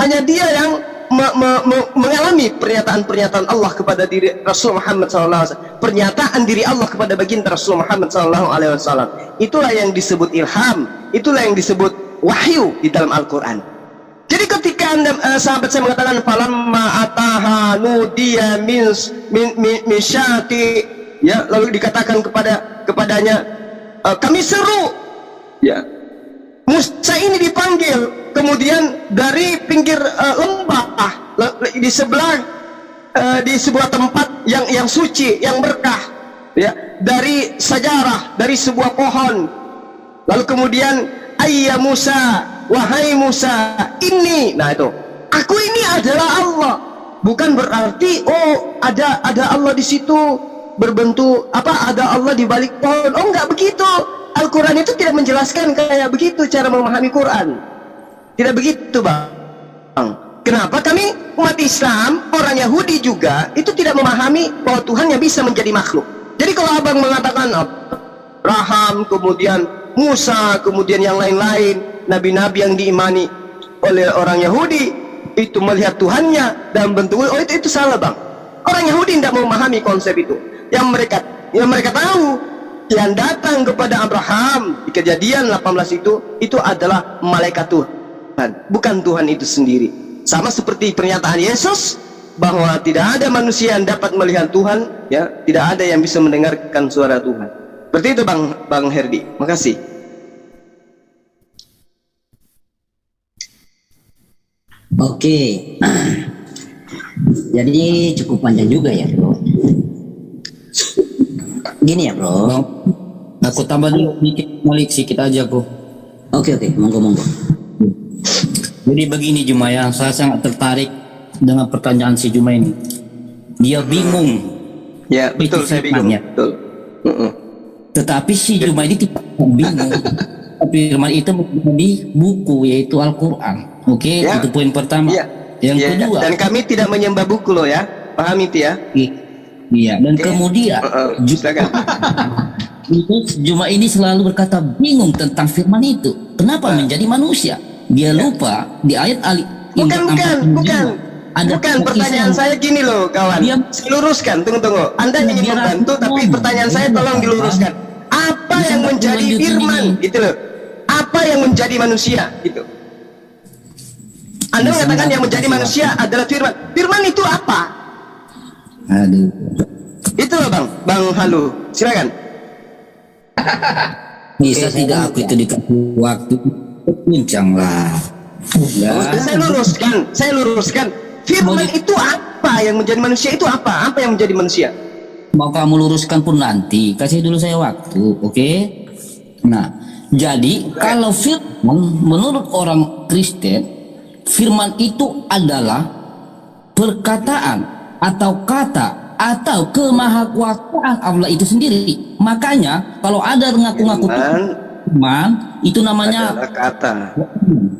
hanya dia yang mengalami pernyataan-pernyataan Allah kepada diri Rasul Muhammad SAW, pernyataan diri Allah kepada baginda Rasul Muhammad SAW. Itulah yang disebut ilham, itulah yang disebut wahyu di dalam Al-Quran. Jadi ketika sahabat saya mengatakan falamma ataha nudiya min syati, ya, lalu dikatakan kepadanya kami seru, ya, Musa ini dipanggil, kemudian dari pinggir lembah di sebelah di sebuah tempat yang suci, yang berkah, ya, dari sajarah, dari sebuah pohon. Lalu kemudian ayya Musa, wahai Musa, ini, nah itu, aku ini adalah Allah. Bukan berarti oh ada Allah di situ berbentuk apa, ada Allah di balik pohon. Oh, enggak begitu. Al-Quran itu tidak menjelaskan kayak begitu cara memahami Quran. Tidak begitu, Bang. Kenapa kami umat Islam, orang Yahudi juga itu tidak memahami bahwa Tuhan yang bisa menjadi makhluk. Jadi kalau abang mengatakan Abraham, kemudian Musa, kemudian yang lain-lain, nabi-nabi yang diimani oleh orang Yahudi itu melihat Tuhannya dalam bentuk, oh itu salah, Bang. Orang Yahudi tidak memahami konsep itu. Yang mereka tahu, yang datang kepada Abraham di Kejadian 18 itu adalah malaikat Tuhan, bukan Tuhan itu sendiri. Sama seperti pernyataan Yesus bahwa tidak ada manusia yang dapat melihat Tuhan, ya, tidak ada yang bisa mendengarkan suara Tuhan. Seperti itu, Bang Herdi. Makasih. Oke. Jadi cukup panjang juga ya, Bro. Gini ya, Bro. Aku tambah dulu sedikit aja, Bro. Oke, monggo. Jadi begini Jumaya, saya sangat tertarik dengan pertanyaan si Juma ini. Dia bingung. Ya, betul, saya bingung. Betul. Tetapi si Juma ini tidak bingung. Firman itu di buku, yaitu Al-Quran. Oke, ya. Itu poin pertama. Ya. Yang kedua. Dan kami tidak menyembah buku loh ya. Paham itu ya? Iya, dan kemudian Juma ini selalu berkata bingung tentang firman itu. Kenapa menjadi manusia? Dia lupa di ayat Bukan. Pertanyaan saya gini loh, kawan. Saya luruskan, tunggu. Anda ingin membantu, tapi pertanyaan saya tolong diluruskan. Apa yang menjadi firman? Gitu loh. Apa yang menjadi manusia? Gitu. Anda mengatakan yang menjadi manusia adalah firman. Firman itu apa? Aduh. Itu loh, Bang Halu. Silakan. Bisa tidak aku itu dikasih waktu bincang lah. Saya luruskan. Firman itu apa yang menjadi manusia itu apa? Apa yang menjadi manusia? Mau kamu luruskan pun nanti. Kasih dulu saya waktu, oke? Nah, jadi kalau firman menurut orang Kristen, firman itu adalah perkataan atau kata atau kemahakuasaan Allah itu sendiri. Makanya kalau ada ngaku-ngaku firman itu namanya kata,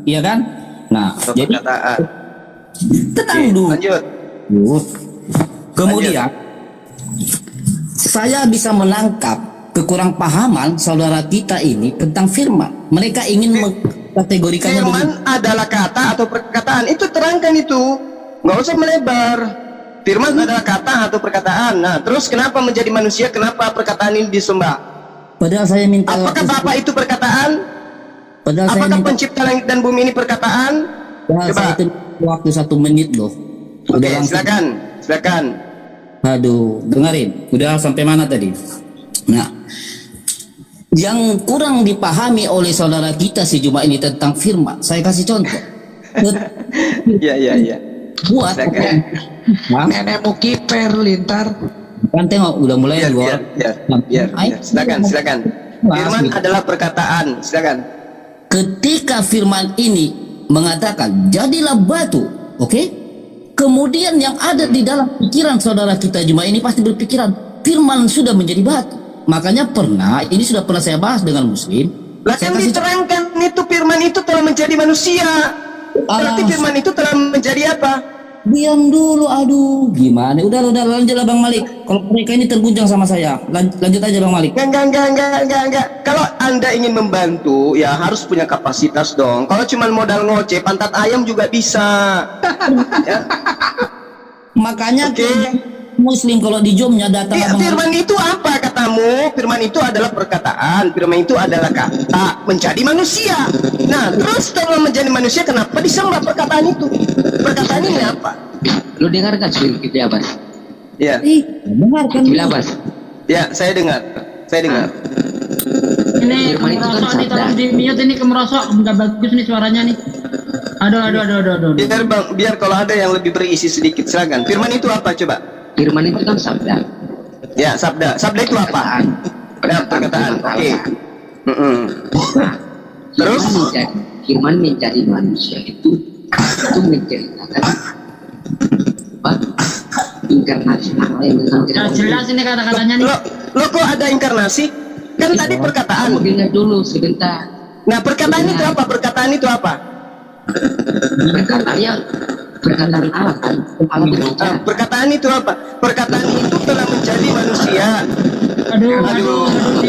iya kan? Nah, jadi tenang dulu. Lanjut. Kemudian saya bisa menangkap kekurangpahaman saudara kita ini tentang firman. Mereka ingin mengkategorikannya firman adalah kata atau perkataan. Itu terangkan itu, nggak usah melebar. Firman adalah kata atau perkataan. Nah, terus kenapa menjadi manusia? Kenapa perkataan ini disembah? Padahal saya minta. Apakah Bapak itu perkataan? Padahal apakah saya minta, pencipta langit dan bumi ini perkataan? Coba. Saya waktu 1 menit loh. Oke, silakan. Aduh, dengerin. Udah sampai mana tadi? Nah, yang kurang dipahami oleh saudara kita si Juma ini tentang firman. Saya kasih contoh. Iya. Buat nenekmu kiper lintar. Kan tengok udah mulai biar. Silakan. Firman adalah perkataan. Silakan. Ketika firman ini mengatakan jadilah batu, oke? Kemudian yang ada di dalam pikiran saudara kita Juma ini pasti berpikiran firman sudah menjadi batu. Makanya ini sudah pernah saya bahas dengan Muslim. Lah kan diterangkan itu firman itu telah menjadi manusia. Berarti firman itu telah menjadi apa? Diam dulu, aduh, gimana? Udah, lanjutlah Bang Malik. Kalau mereka ini terguncang sama saya, lanjut aja Bang Malik. Enggak. Kalau Anda ingin membantu, ya harus punya kapasitas dong. Kalau cuma modal ngoceh, pantat ayam juga bisa. Ya. Makanya Oke. Muslim kalau di Jomnya datang Ya, Abang firman itu apa katamu? Firman itu adalah perkataan. Firman itu adalah kata menjadi manusia. Nah, terus setelah menjadi manusia, kenapa disembah perkataan itu? Perkataan ini apa? Lu dengar kan sedikit ya Bas? Ya, dengar kan? Gila Bas. ya, saya dengar. Ini Firman itu kan kemerosok nih, sabda. tolong di mute ini kemerosok, nggak bagus nih suaranya nih. Aduh. Biar kalau ada yang lebih berisi sedikit, silakan. Firman itu apa coba? Firman itu kan sabda. Ya, sabda. Sabda itu apa? Ya, perkataan. Oke. Terus? Firman menjadi manusia itu menceritakan apa? Inkarnasi Allah yang Ya, menceritakan. jelas ini kata-katanya nih. Lo kok ada inkarnasi? Kan tadi perkataan. Kamu dengar dulu sebentar. Nah, perkataan itu apa? Perkataan itu apa? Perkataan Allah kan. Allah berbicara. Perkataan itu apa? Perkataan itu telah menjadi manusia. Aduh, di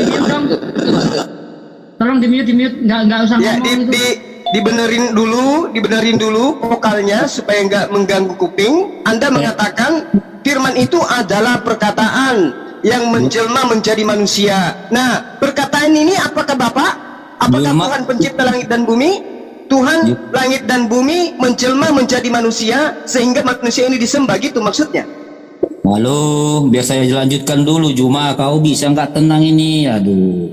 mute dong. Tolong di mute, nggak usah Ya, ngomong itu. dibenerin dulu vokalnya supaya nggak mengganggu kuping. Anda mengatakan firman itu adalah perkataan yang menjelma menjadi manusia. Nah, perkataan ini apakah Bapak? Apakah Jelma. Tuhan pencipta langit dan bumi? Tuhan langit dan bumi menjelma menjadi manusia sehingga manusia ini disembah, gitu maksudnya? Halo, biar saya lanjutkan dulu. Juma, kau bisa nggak tenang ini? Aduh.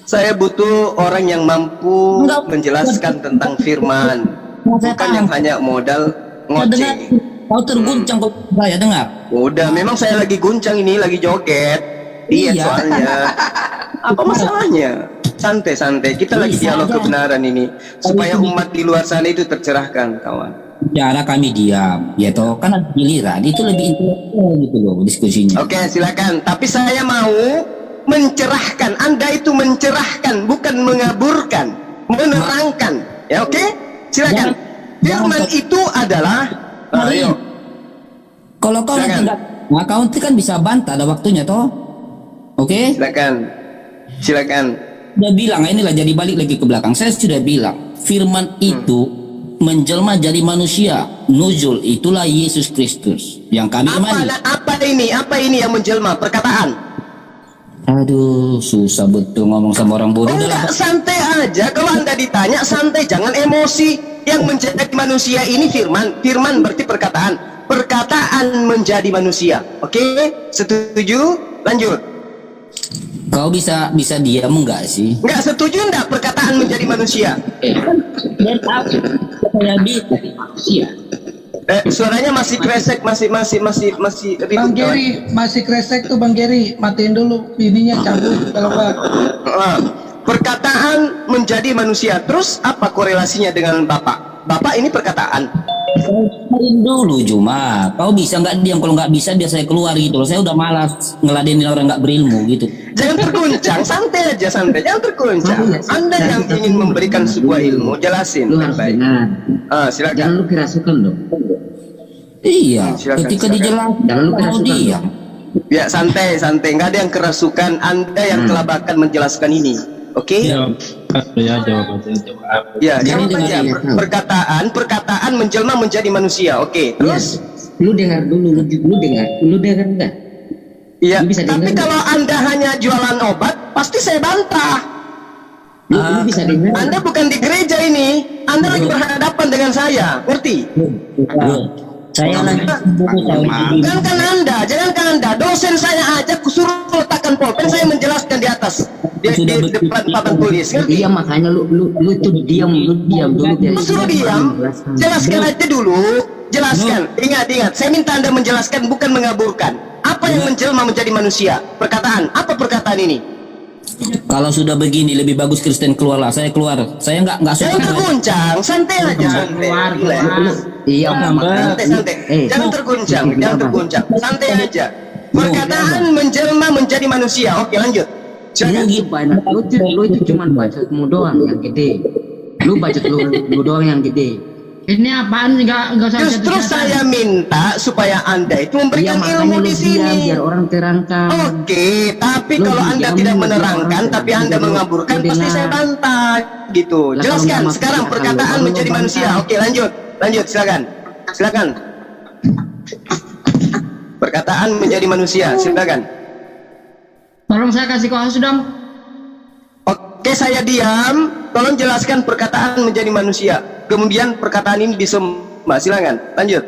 Saya butuh orang yang mampu Enggak. menjelaskan tentang firman, bukan yang hanya modal Kau dengar? ngoceh. Kau terguncang kok saya dengar. Udah, memang saya lagi guncang ini, lagi joget. Iya, Iya. soalnya. Apa masalahnya? Santai-santai. Kita lagi Bisa dialog aja. kebenaran ini supaya umat di luar sana itu tercerahkan, kawan. Cara kami diam, ya toh kan ada giliran itu lebih intelektual gitu loh diskusinya. Oke, silakan. Tapi saya mau mencerahkan. Anda itu mencerahkan, bukan mengaburkan, menerangkan. Ya, oke? Silakan. Firman itu adalah ayo. Kalau kau nanti Silakan. nggak, nah kau nanti kan bisa bantah ada waktunya toh. Oke? Silakan. Udah bilang, inilah jadi balik lagi ke belakang. Saya sudah bilang, firman itu menjelma jadi manusia. Nuzul itulah Yesus Kristus yang kami imani. Apa ini yang menjelma? Perkataan. Aduh, susah betul ngomong sama orang bodoh. Enggak, santai aja. Kalau Anda ditanya, santai, jangan emosi. Yang menjadi manusia ini firman. Firman berarti perkataan. Perkataan menjadi manusia. Oke? Setuju? Lanjut. Kau bisa diam enggak sih? Enggak setuju enggak perkataan menjadi manusia? Dan aku saya bisa. Manusia. Suaranya masih kresek, masih Bang ribut. Geri masih kresek tuh Bang Geri, matiin dulu ininya, cabut kalau enggak. Perkataan menjadi manusia. Terus apa korelasinya dengan Bapak? Bapak ini perkataan. Dengerin dulu Juma. Kau bisa nggak diam? Kalau nggak bisa biar saya keluar gitu loh. Saya udah malas ngeladenin orang nggak berilmu gitu. Jangan terguncang, santai aja, santai. Jangan terguncang. Anda yang ingin memberikan sebuah ilmu, jelasin. Lu harus Baik. dengar. Jangan Silakan. lu kerasukan dong. Iya. Silakan, Ketika silakan. dijelaskan Jangan lu mau kerasukan. diam. Ya, santai. Nggak ada yang kerasukan. Anda yang kelabakan menjelaskan ini. Oke? Jawab Ya, Jangan jawab aja. dengerin, Perkataan menjelma menjadi manusia. Oke. Terus? Lu dengar dulu, lu dengar enggak? Iya. Lu bisa Tapi dengar. kalau Anda hanya jualan obat, pasti saya bantah. Lu bisa dengar. Anda bukan di gereja ini. Anda lagi berhadapan dengan saya. Ngerti? Saya lagi sibuk tahu Jangankan Anda, dosen saya aja kusuruh letakkan pulpen, saya menjelaskan di atas di depan papan tulis. Ngerti? Iya makanya lu itu diam dulu biar Suruh diam, jelaskan aja dulu. Jelaskan, ingat. Saya minta Anda menjelaskan, bukan mengaburkan. Apa yang menjelma menjadi manusia? Perkataan. Apa perkataan ini? Kalau sudah begini lebih bagus Kristen keluarlah. Saya keluar. Saya nggak suka. Jangan terguncang, santai aja, santai. Relax. Iya Santai. Jangan terguncang, santai aja. Perkataan menjelma menjadi manusia. Oke, lanjut. Silakan. lu itu cuma baca lu doang yang gede. Lu baca lu doang yang gede. Ini apaan? Enggak usah Justru jatuh-jatuh. saya minta supaya Anda itu Iya, memberikan makanya ilmu lu di diam, sini. biar orang terangkan. Oke, tapi Lu kalau Anda diam, tidak biar menerangkan, orang tapi Anda terangkan. mengaburkan, Lu pasti dengar. saya bantah. Gitu. Lah, kalau Jelaskan nggak sekarang masuk perkataan akal, lu menjadi bantah. manusia. Oke, lanjut, silakan. Silakan. Perkataan menjadi manusia, silakan. Tolong saya kasih kasus dong. Oke, saya diam. Tolong jelaskan perkataan menjadi manusia. Kemudian perkataan ini disembah. Silakan, lanjut.